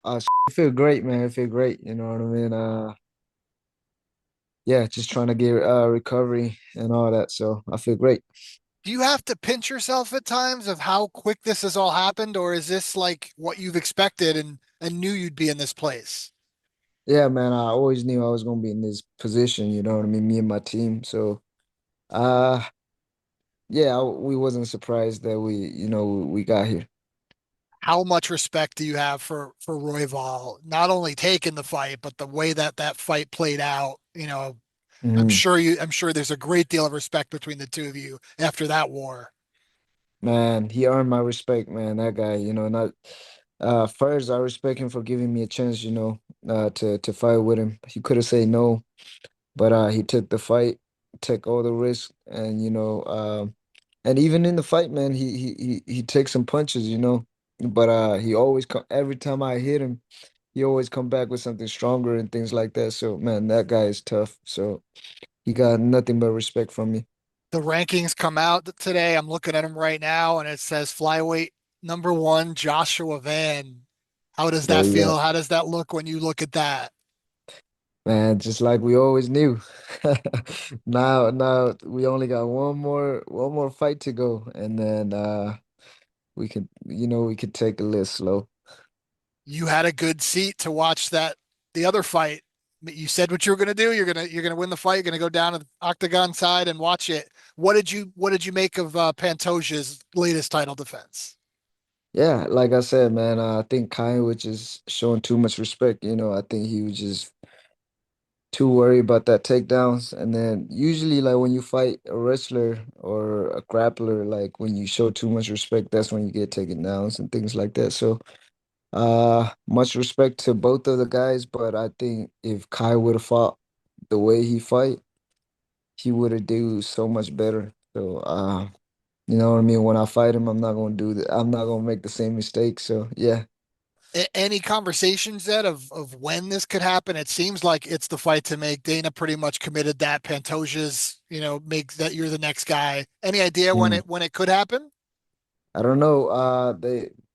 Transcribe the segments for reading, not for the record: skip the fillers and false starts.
I feel great, man. I feel great. You know what I mean? Yeah, just trying to get recovery and all that. So I feel great. Do you have to pinch yourself at times of how quick this has all happened, or is this like what you've expected and knew you'd be in this place? Yeah, man. I always knew I was gonna be in this position. You know what I mean? Me and my team. So, uh, yeah, we wasn't surprised that we got here. How much respect do you have for Royval, not only taking the fight, but the way that that fight played out? Mhm. I'm sure there's a great deal of respect between the two of you after that war. Man, he earned my respect, man. That guy, not first I respect him for giving me a chance, to fight with him. He could have said no, but he took the fight, took all the risk, and and even in the fight, man, he takes some punches, but he always come every time I hit him, he always come back with something stronger and things like that. So, man, that guy is tough. So he got nothing but respect from me. The rankings come out today. I'm looking at them right now, and it says flyweight number one, Joshua Van. How does Yeah, that yeah. feel? How does that look when you look at that? Man, just like we always knew. Now we only got one more fight to go, and then we could take a little slow. You had a good seat to watch the other fight. You said what you were going to do. You're gonna win the fight. You're going to go down to the octagon side and watch it. What did you make of Pantoja's latest title defense? Yeah, like I said, man, I think Kai was just showing too much respect. I think he was just too worried about that takedowns. And then usually, like when you fight a wrestler or a grappler, like when you show too much respect, that's when you get taken downs and things like that. So, much respect to both of the guys, but I think if Kai would have fought the way he fight, he would have do so much better. So, you know what I mean? When I fight him, I'm not gonna do that. I'm not gonna make the same mistake. So, yeah. Any conversations yet of when this could happen? It seems like it's the fight to make. Dana pretty much committed that Pantoja's, make that you're the next guy. Any idea when Mm. it could happen? I don't know.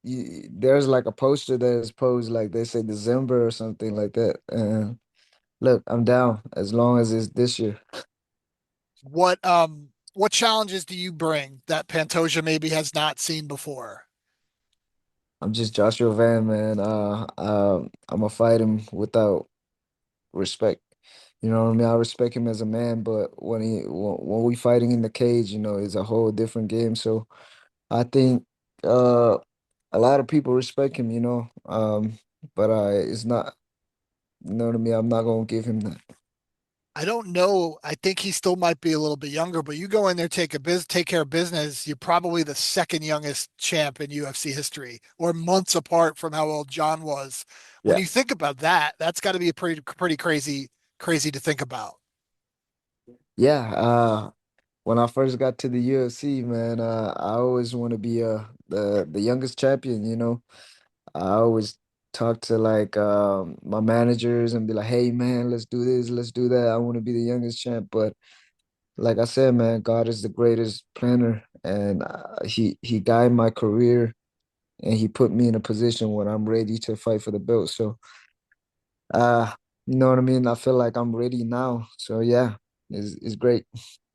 There's like a poster that is posed like they say December or something like that. And look, I'm down as long as it's this year. What challenges do you bring that Pantoja maybe has not seen before? I'm just Joshua Van, man. I'm gonna fight him without respect. You know what I mean? I respect him as a man, but when we fighting in the cage, it's a whole different game. So I think uh a lot of people respect him, but it's not, you know what I mean? I'm not gonna give him that. I don't know. I think he still might be a little bit younger, but you go in there, take care of business. You're probably the second youngest champ in UFC history, or months apart from how old John was. When Yeah. you think about that, that's got to be a pretty crazy to think about. Yeah. When I first got to the UFC, man, I always want to be the youngest champion, I always talk to like my managers and be like, "Hey man, let's do this, let's do that. I want to be the youngest champ." But like I said, man, God is the greatest planner, and he guided my career, and he put me in a position when I'm ready to fight for the belt. So, uh, you know what I mean? I feel like I'm ready now. So yeah, it's great.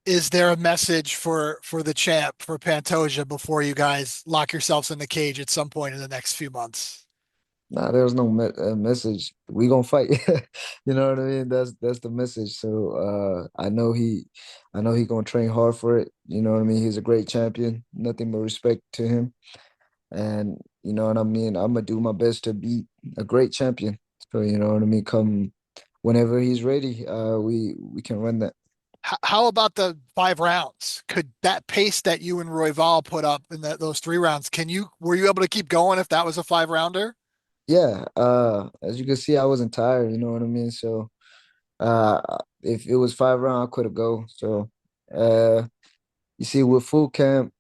Is there a message for the champ for Pantoja before you guys lock yourselves in the cage at some point in the next few months? Nah, there's no message. We gonna fight. You know what I mean? That's the message. So I know he gonna train hard for it. You know what I mean? He's a great champion. Nothing but respect to him. And you know what I mean? I'm gonna do my best to beat a great champion. So you know what I mean? Come whenever he's ready, we can run that. How about the 5 rounds? Could that pace that you and Royval put up in those 3 rounds, were you able to keep going if that was a 5 rounder? Yeah. As you can see, I wasn't tired. You know what I mean? So if it was 5 round, I could have go. So uh. You see, with full camp,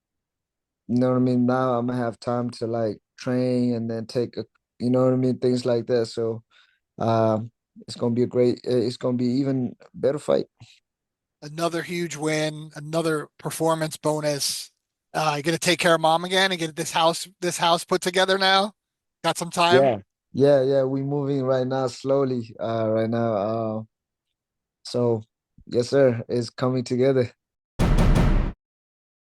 you know what I mean? Now I'm gonna have time to like train and then you know what I mean? Things like that. So, um, it's gonna be even better fight. Another huge win, another performance bonus. You gonna take care of mom again and get this house put together now? Got some time? Yeah. Yeah, yeah, we moving right now slowly. Right now. So yes, sir, it's coming together.